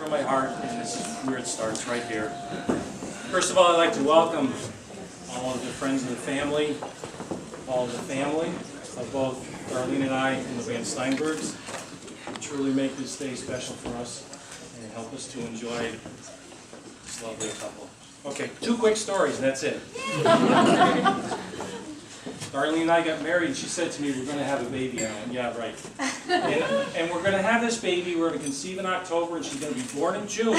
from my heart, and this is where it starts, right here. First of all, I'd like to welcome all of the friends of the family, all of the family of both Darlene and I and the Van Steinbergs, who truly make this day special for us and help us to enjoy this lovely couple. Okay, 2 quick stories, and that's it. Darlene and I got married, and she said to me, we're going to have a baby. I went, yeah, right. And we're going to have this baby, we're going to conceive in October, and she's going to be born in June,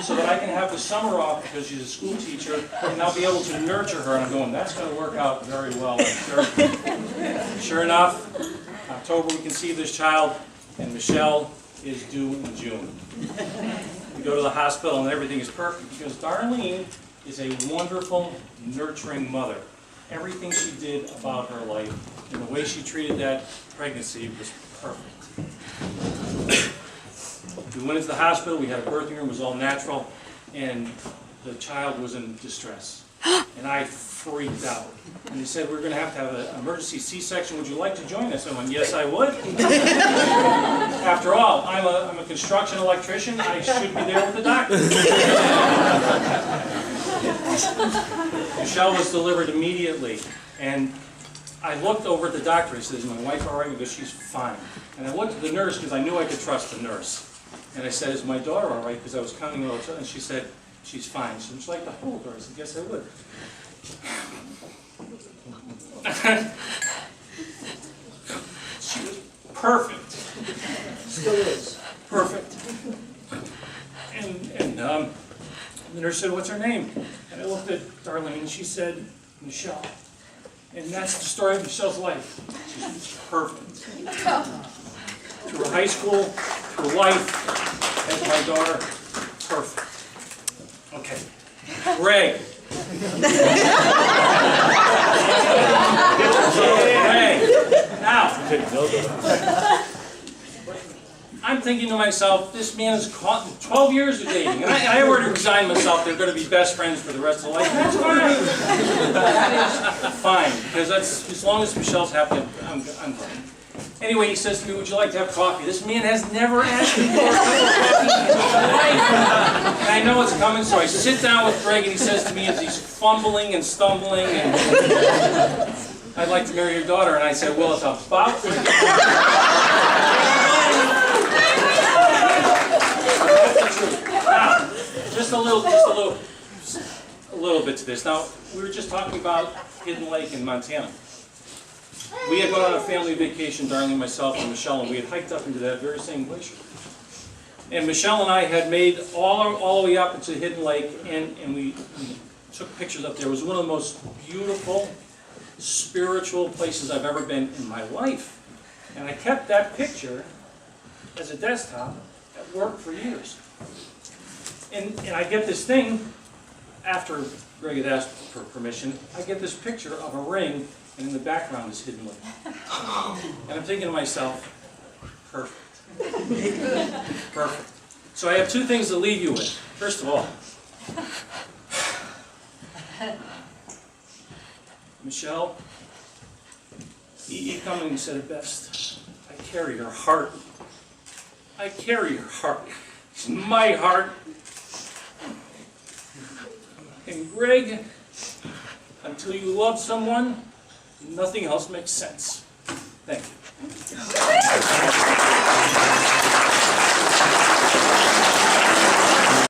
so that I can have the summer off because she's a school teacher, and I'll be able to nurture her. And I'm going, that's going to work out very well, I'm sure. Sure enough, October we conceive this child, and Michelle is due in June. We go to the hospital, and everything is perfect, because Darlene is a wonderful, nurturing mother. Everything she did about her life and the way she treated that pregnancy was perfect. We went into the hospital, we had a birthing room, it was all natural, and the child was in distress. And I freaked out. And they said, we're going to have an emergency C-section, would you like to join us? I went, yes, I would. After all, I'm a construction electrician, I should be there with the doctor. Michelle was delivered immediately, and I looked over at the doctor. He says, is my wife all right? He goes, she's fine. And I looked at the nurse because I knew I could trust the nurse. And I said, is my daughter all right? Because I was counting all the time. And she said, she's fine. So would you like to hold her? I said, yes, I would. She was perfect. Still is. Perfect. And the nurse said, what's her name? And I looked at Darlene, and she said, Michelle. And that's the story of Michelle's life. She's perfect. Through her high school, through life, as my daughter, perfect. Okay. Greg. Greg. Now, I'm thinking to myself, this man is caught in 12 years of dating, and I already resigned myself. They're going to be best friends for the rest of life. That's fine. That is fine, because that's as long as Michelle's happy, I'm fine. Anyway, he says to me, would you like to have coffee? This man has never asked me for a cup of coffee in his life. And I know it's coming, so I sit down with Greg, and he says to me as he's fumbling and stumbling, and I'd like to marry your daughter. And I said, well, it's about Now, just a little bit to this. Now, we were just talking about Hidden Lake in Montana. We had gone on a family vacation, Darlene, myself, and Michelle, and we had hiked up into that very same glacier. And Michelle and I had made all the way up into Hidden Lake, and we took pictures up there. It was one of the most beautiful, spiritual places I've ever been in my life. And I kept that picture as a desktop at work for years. And I get this thing, after Greg had asked for permission, I get this picture of a ring, and in the background is Hidden Lake. And I'm thinking to myself, perfect. Perfect. So I have 2 things to leave you with. First of all, Michelle, E. Cummings said it best. I carry your heart. I carry your heart. It's my heart. And Greg, until you love someone, nothing else makes sense. Thank you.